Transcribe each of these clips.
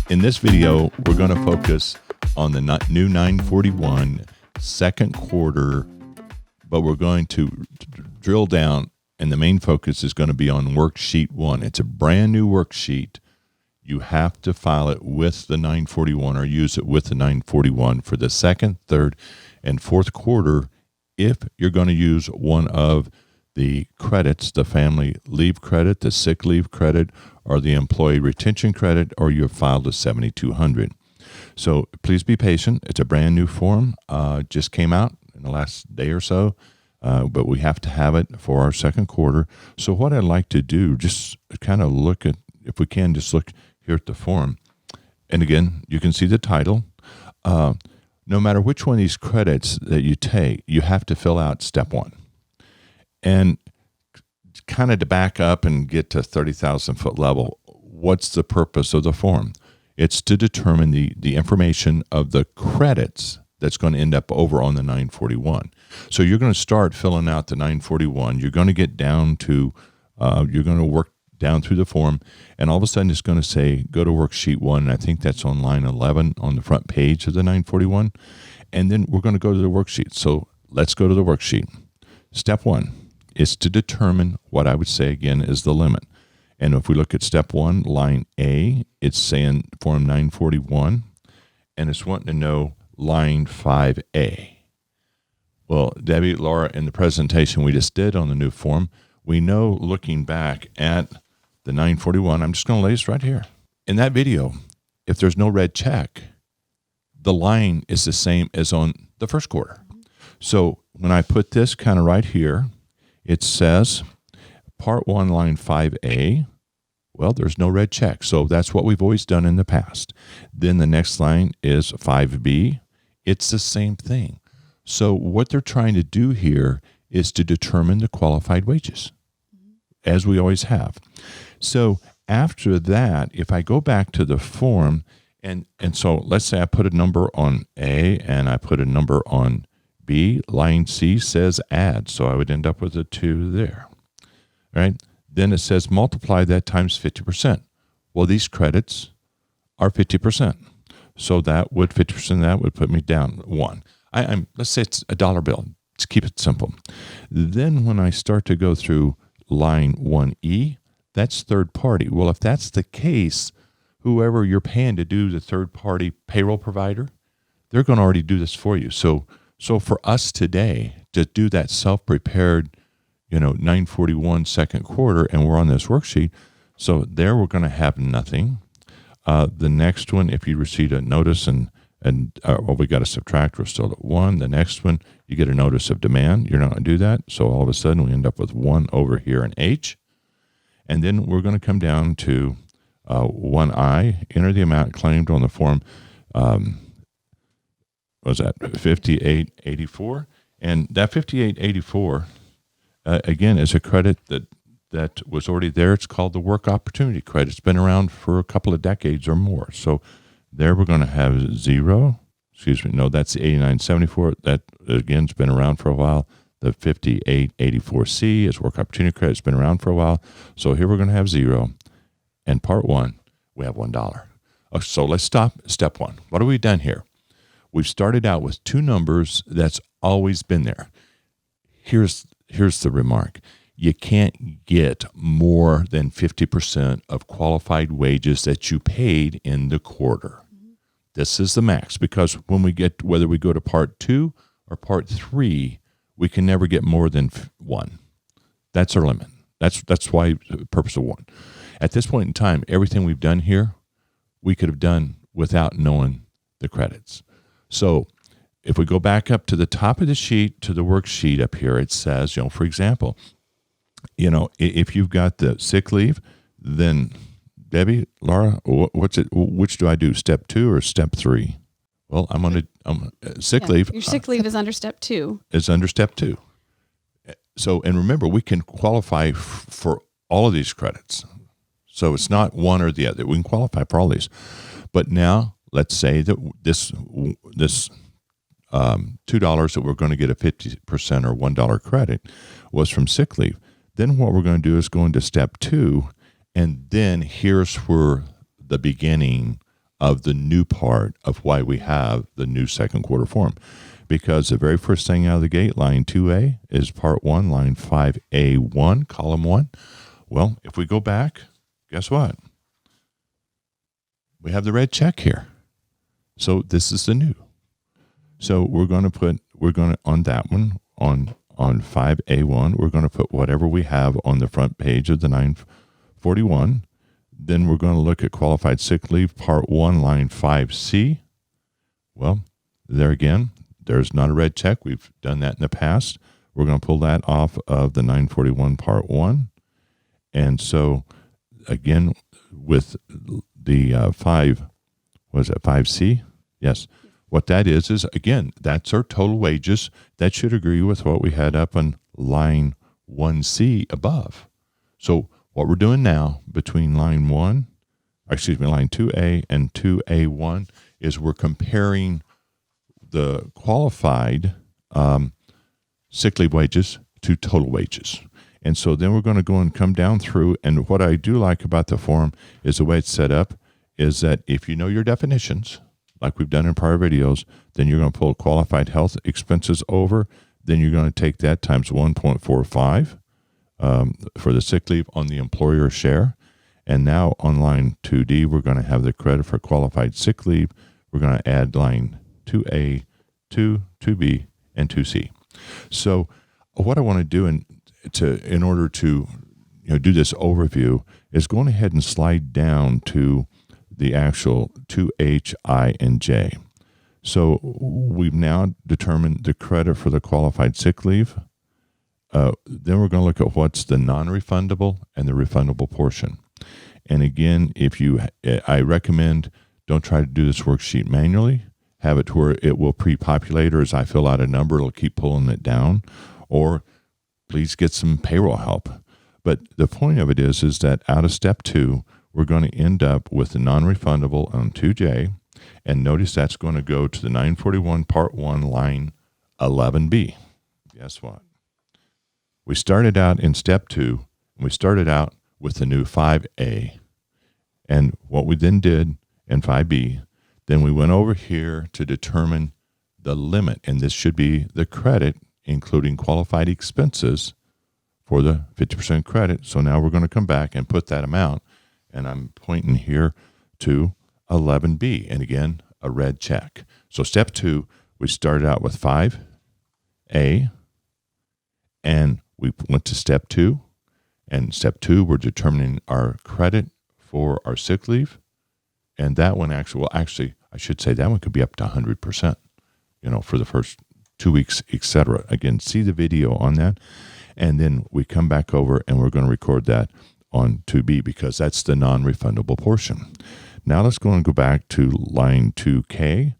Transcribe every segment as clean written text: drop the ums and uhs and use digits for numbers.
In this video, we're going to focus on the new 941 second quarter, but we're going to drill down, and the main focus is going to be on Worksheet 1. It's a brand new worksheet. You have to file it with the 941 or use it with the 941 for the second, third, and fourth quarter if you're going to use one of the credits, the family leave credit, the sick leave credit, or the employee retention credit, or you've filed a 7200. So please be patient. It's a brand new form. Just came out in the last day or so, but we have to have it for our second quarter. So what I'd like to do, just kind of look at, if we can, just look here at the form. And again, you can see the title. No matter which one of these credits that you take, you have to fill out step 1. And kind of to back up and get to 30,000 foot level, what's the purpose of the form? It's to determine the information of the credits that's going to end up over on the 941. So you're going to start filling out the 941. You're going to get down to, you're going to work down through the form, and all of a sudden it's going to say, go to Worksheet 1, and I think that's on line 11 on the front page of the 941. And then we're going to go to the worksheet. So let's go to the worksheet. Step 1 is to determine what I would say again is the limit. And if we look at step 1, line A, it's saying form 941, and it's wanting to know line 5A. Well, Debbie, Laura, in the presentation we just did on the new form, we know looking back at the 941, I'm just going to lay this right here. In that video, if there's no red check, the line is the same as on the first quarter. So when I put this kind of right here, it says part 1, line 5A. Well, there's no red check. So that's what we've always done in the past. Then the next line is 5B. It's the same thing. So what they're trying to do here is to determine the qualified wages, as we always have. So after that, if I go back to the form, and so let's say I put a number on A and I put a number on B, line C says add, so I would end up with a 2 there, right? Then it says multiply that times 50%. Well, these credits are 50%. So that would, 50% of that would put me down 1. Let's say it's a dollar bill. Let's keep it simple. Then when I start to go through line 1E, that's third party. Well, if that's the case, whoever you're paying to do the third party payroll provider, they're going to already do this for you. So for us today to do that self-prepared, 941 second quarter, and we're on this worksheet, so there we're going to have nothing. The next one, if you receive a notice we got to subtract, we're still at 1. The next one, you get a notice of demand. You're not going to do that. So all of a sudden we end up with 1 over here in H. And then we're going to come down to 1I, enter the amount claimed on the form. Was that 5884? And that 5884, again, is a credit that was already there. It's called the Work Opportunity Credit. It's been around for a couple of decades or more. So there we're going to have 0. That's the 8974. That, again, has been around for a while. The 5884C is Work Opportunity Credit. It's been around for a while. So here we're going to have 0. And part 1, we have $1. So let's stop step 1. What have we done here? We've started out with 2 numbers that's always been there. Here's the remark. You can't get more than 50% of qualified wages that you paid in the quarter. This is the max, because when we get, whether we go to part 2 or part 3, we can never get more than 1. That's our limit. That's why the purpose of 1. At this point in time, everything we've done here, we could have done without knowing the credits. So if we go back up to the top of the sheet, to the worksheet up here, it says, for example, if you've got the sick leave, then Debbie, Laura, which do I do, step 2 or step 3? Well, I'm sick leave. Your sick leave is under step 2. It's under step 2. So, and remember, we can qualify for all of these credits. So it's not one or the other. We can qualify for all these. But now let's say that this $2 that we're going to get a 50% or $1 credit was from sick leave. Then what we're going to do is go into step 2, and then here's where the beginning of the new part of why we have the new second quarter form. Because the very first thing out of the gate, line 2A, is part 1, line 5A1, column 1. Well, if we go back, guess what? We have the red check here. So this is the new. So we're going to on that one, on 5A1, we're going to put whatever we have on the front page of the 941. Then we're going to look at qualified sick leave, part 1, line 5C. Well, there again, there's not a red check. We've done that in the past. We're going to pull that off of the 941, part 1. And so, again, with the 5C? Yes. What that is again, that's our total wages. That should agree with what we had up on line 1C above. So what we're doing now between line 2A and 2A1 is we're comparing the qualified sick leave wages to total wages. And so then we're going to go and come down through. And what I do like about the form is the way it's set up is that if you know your definitions, like we've done in prior videos, then you're going to pull qualified health expenses over. Then you're going to take that times 1.45 for the sick leave on the employer share. And now on line 2D, we're going to have the credit for qualified sick leave. We're going to add line 2A, 2B, and 2C. So what I want to do in order to do this overview is going ahead and slide down to the actual 2H, I, and J. So we've now determined the credit for the qualified sick leave. Then we're going to look at what's the non-refundable and the refundable portion. And again, I recommend don't try to do this worksheet manually. Have it to where it will pre-populate, or as I fill out a number, it'll keep pulling it down. Or please get some payroll help. But the point of it is that out of step 2, we're going to end up with the non-refundable on 2J, and notice that's going to go to the 941 part 1 line 11B. Guess what? We started out in step 2, and we started out with the new 5A. And what we then did in 5B, then we went over here to determine the limit, and this should be the credit, including qualified expenses for the 50% credit. So now we're going to come back and put that amount. And I'm pointing here to 11B. And again, a red check. So step 2, we started out with 5A. And we went to step 2. And step 2, we're determining our credit for our sick leave. And that one actually, I should say that one could be up to 100%, for the first 2 weeks, etc. Again, see the video on that. And then we come back over and we're going to record that on 2B because that's the non-refundable portion. Now let's go and go back to line 2K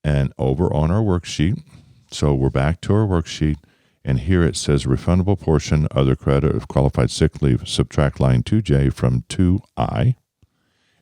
and over on our worksheet. So we're back to our worksheet, and here it says refundable portion, other credit of qualified sick leave, subtract line 2J from 2I.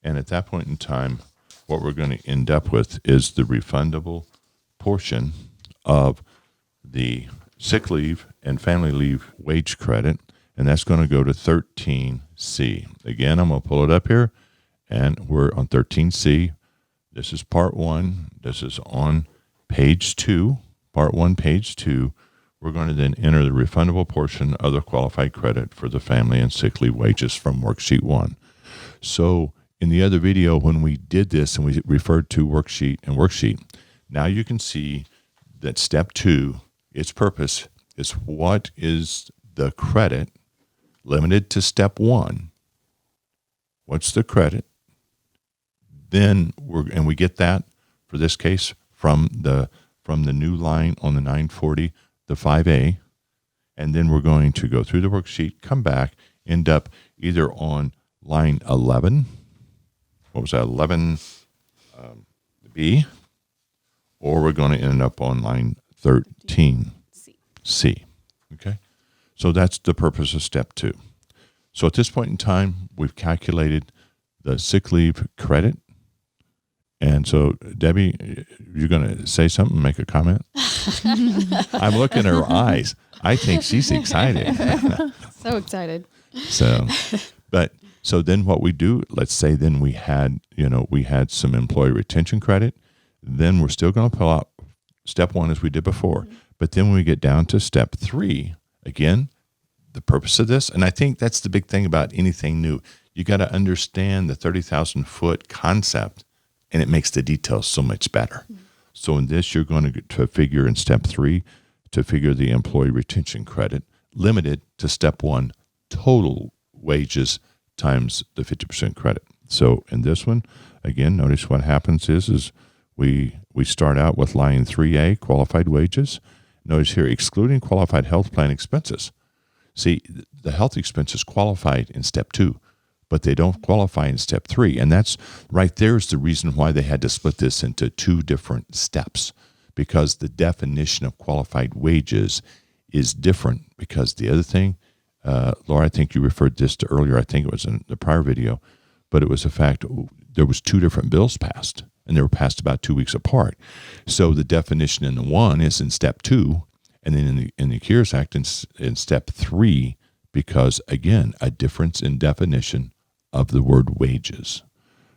And at that point in time, what we're going to end up with is the refundable portion of the sick leave and family leave wage credit, and that's going to go to 13C. Again, I'm going to pull it up here, and we're on 13C. This is part 1. This is on page 2, part 1, page 2. We're going to then enter the refundable portion of the qualified credit for the family and sick leave wages from worksheet 1. So in the other video, when we did this and we referred to worksheet, now you can see that step 2, its purpose is what is the credit limited to step 1. What's the credit? Then we get that for this case from the new line on the 940, the 5A, and then we're going to go through the worksheet, come back, end up either on line 11. What was that? 11B, or we're going to end up on line 13C. Okay, so that's the purpose of step 2. So at this point in time, we've calculated the sick leave credit. And so, Debbie, you're going to say something, make a comment? I'm looking at her eyes. I think she's excited. So excited. So, but So then what we do, let's say then we had some employee retention credit, then we're still going to pull out step 1 as we did before. But then when we get down to step 3, again, the purpose of this, and I think that's the big thing about anything new, you got to understand the 30,000 foot concept, and it makes the details so much better. So in this, you're going to figure in step 3 to figure the employee retention credit limited to step 1 total wages times the 50% credit. So in this one, again, notice what happens is we start out with line 3A, qualified wages. Notice here, excluding qualified health plan expenses. See, the health expenses qualified in step 2, but they don't qualify in step 3. And that's right there is the reason why they had to split this into 2 different steps, because the definition of qualified wages is different. Because the other thing, Laura, I think you referred this to earlier, I think it was in the prior video, but it was the fact there was 2 different bills passed, and they were passed about 2 weeks apart. So the definition in the one is in step 2, and then in the CARES Act in step 3, because, again, a difference in definition of the word wages.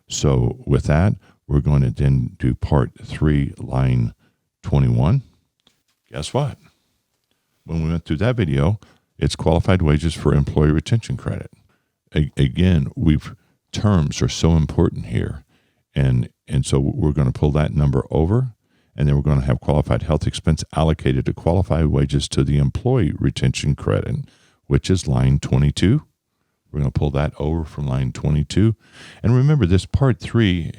So with that, we're going to then do part 3, line 21. Guess what? When we went through that video, it's qualified wages for employee retention credit. Again, terms are so important here. And so we're going to pull that number over, and then we're going to have qualified health expense allocated to qualified wages to the employee retention credit, which is line 22. We're going to pull that over from line 22. And remember, this part 3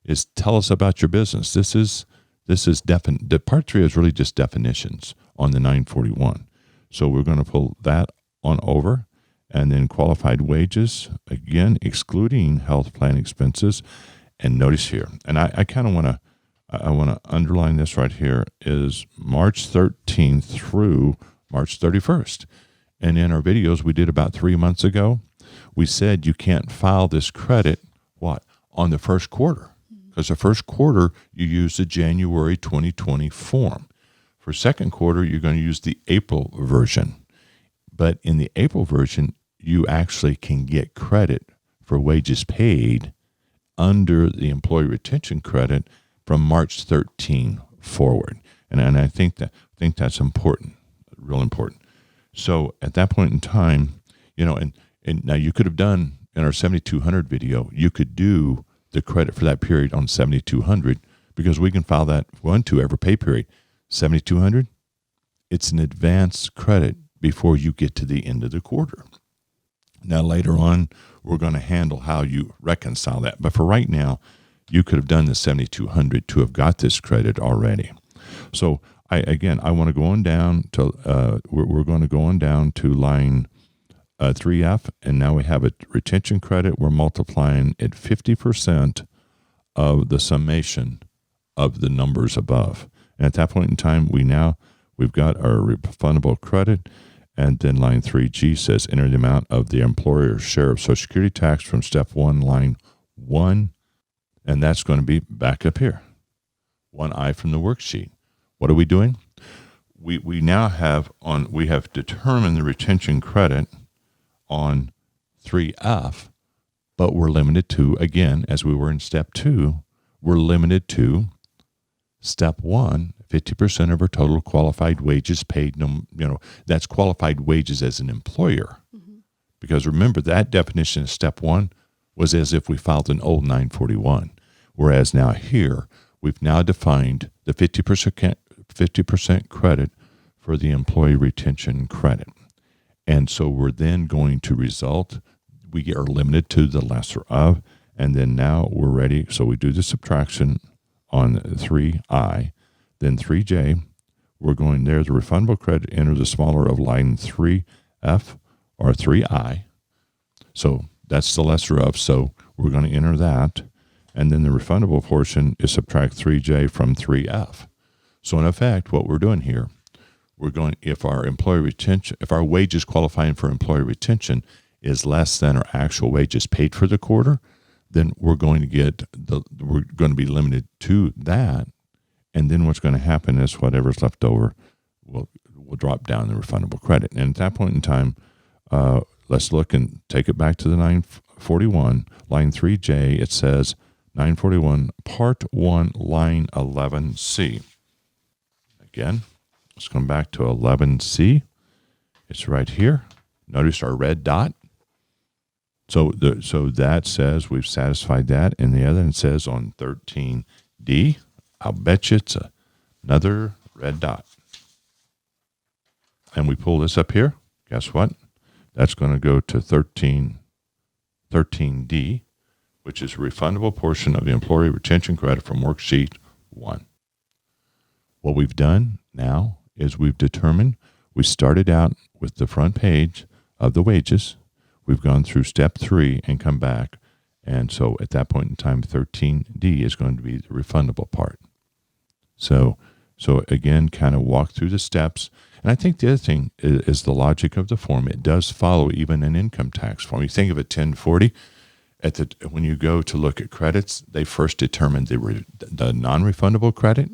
is tell us about your business. The part 3 is really just definitions on the 941. So we're going to pull that on over, and then qualified wages, again, excluding health plan expenses. And notice here, and I kind of want to underline this right here, is March 13th through March 31st. And in our videos we did about 3 months ago, we said you can't file this credit, on the first quarter. Because the first quarter, you use the January 2020 form. For second quarter, you're going to use the April version. But in the April version, you actually can get credit for wages paid under the employee retention credit from March 13 forward. And I think that's important, real important. So at that point in time, and now you could have done in our 7200 video, you could do the credit for that period on 7200, because we can file that to every pay period. 7200, it's an advance credit before you get to the end of the quarter. Now later on, we're going to handle how you reconcile that. But for right now, you could have done the 7200 to have got this credit already. So I want to go on down to, we're going to go on down to line 3F, and now we have a retention credit. We're multiplying at 50% of the summation of the numbers above. And at that point in time, we've got our refundable credit, and then line 3G says enter the amount of the employer's share of Social Security tax from step 1, line 1, and that's going to be back up here. 1I from the worksheet. What are we doing? We now have determined the retention credit on 3F, but we're limited to, again, as we were in step 2, we're limited to step 1, 50% of our total qualified wages paid. That's qualified wages as an employer. Mm-hmm. Because remember, that definition of step 1 was as if we filed an old 941. Whereas now here, we've now defined the 50% credit for the employee retention credit. And so we're then going to we are limited to the lesser of, and then now we're ready. So we do the subtraction on 3I, then 3J, we're going there, the refundable credit, enter the smaller of line 3F or 3I. So that's the lesser of, so we're going to enter that. And then the refundable portion is subtract 3J from 3F. So in effect, what we're doing here, if our wages qualifying for employee retention is less than our actual wages paid for the quarter, then we're going to be limited to that. And then what's going to happen is whatever's left over will drop down the refundable credit. And at that point in time, let's look and take it back to the 941, line 3J, it says 941, Part 1, line 11C. Again, let's come back to 11C. It's right here. Notice our red dot. So that says we've satisfied that. And the other one says on 13D, I'll bet you it's another red dot. And we pull this up here. Guess what? That's going to go to 13D, which is a refundable portion of the employee retention credit from Worksheet 1. What we've done now is we've determined we started out with the front page of the wages. We've gone through step 3 and come back. And so at that point in time, 13D is going to be the refundable part. So again, kind of walk through the steps. And I think the other thing is the logic of the form. It does follow even an income tax form. You think of a 1040, when you go to look at credits, they first determine the non-refundable credit,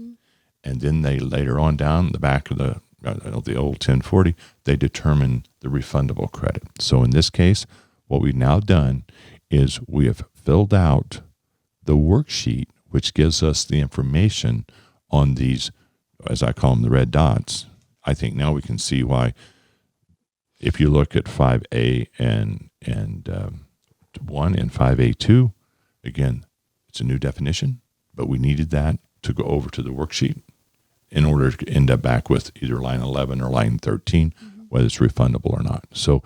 and then they later on down the back of the old 1040, they determine the refundable credit. So in this case, what we've now done is we have filled out the worksheet, which gives us the information on these, as I call them, the red dots. I think now we can see why, if you look at 5A and 1 and 5A2, again, it's a new definition, but we needed that to go over to the worksheet in order to end up back with either line 11 or line 13, whether it's refundable or not. So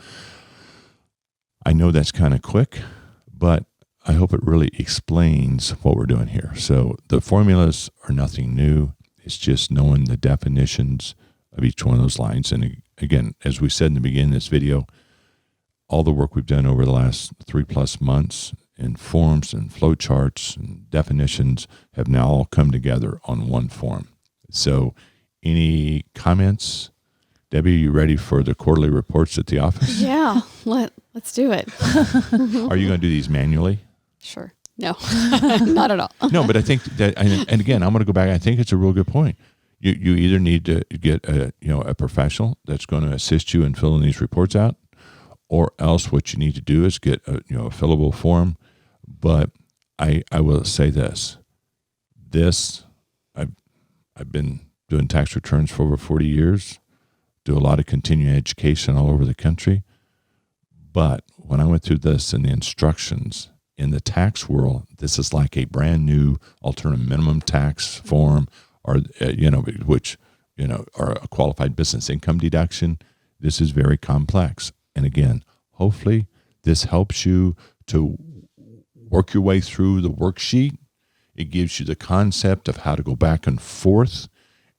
I know that's kind of quick, but I hope it really explains what we're doing here. So the formulas are nothing new. It's just knowing the definitions of each one of those lines. And again, as we said in the beginning of this video, all the work we've done over the last 3+ months in forms and flow charts and definitions have now all come together on one form. So any comments? Debbie, are you ready for the quarterly reports at the office? Yeah, let's do it. Are you going to do these manually? Sure. No, not at all. No, but I think that, and again, I'm going to go back. I think it's a real good point. You either need to get a professional that's going to assist you in filling these reports out, or else what you need to do is get a fillable form. But I will say this: I've been doing tax returns for over 40 years, do a lot of continuing education all over the country. But when I went through this and the instructions in the tax world, this is like a brand new alternative minimum tax form, or which are a qualified business income deduction. This is very complex. And again, hopefully this helps you to work your way through the worksheet. It gives you the concept of how to go back and forth.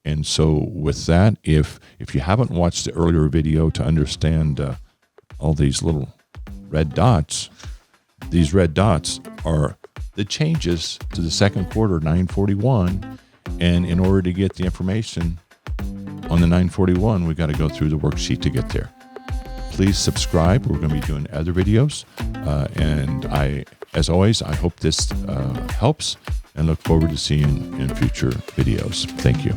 And so with that, if you haven't watched the earlier video to understand all these little red dots, these red dots are the changes to the second quarter 941. And in order to get the information on the 941, we got to go through the worksheet to get there. Please subscribe. We're going to be doing other videos. And as always, I hope this helps, and look forward to seeing you in future videos. Thank you.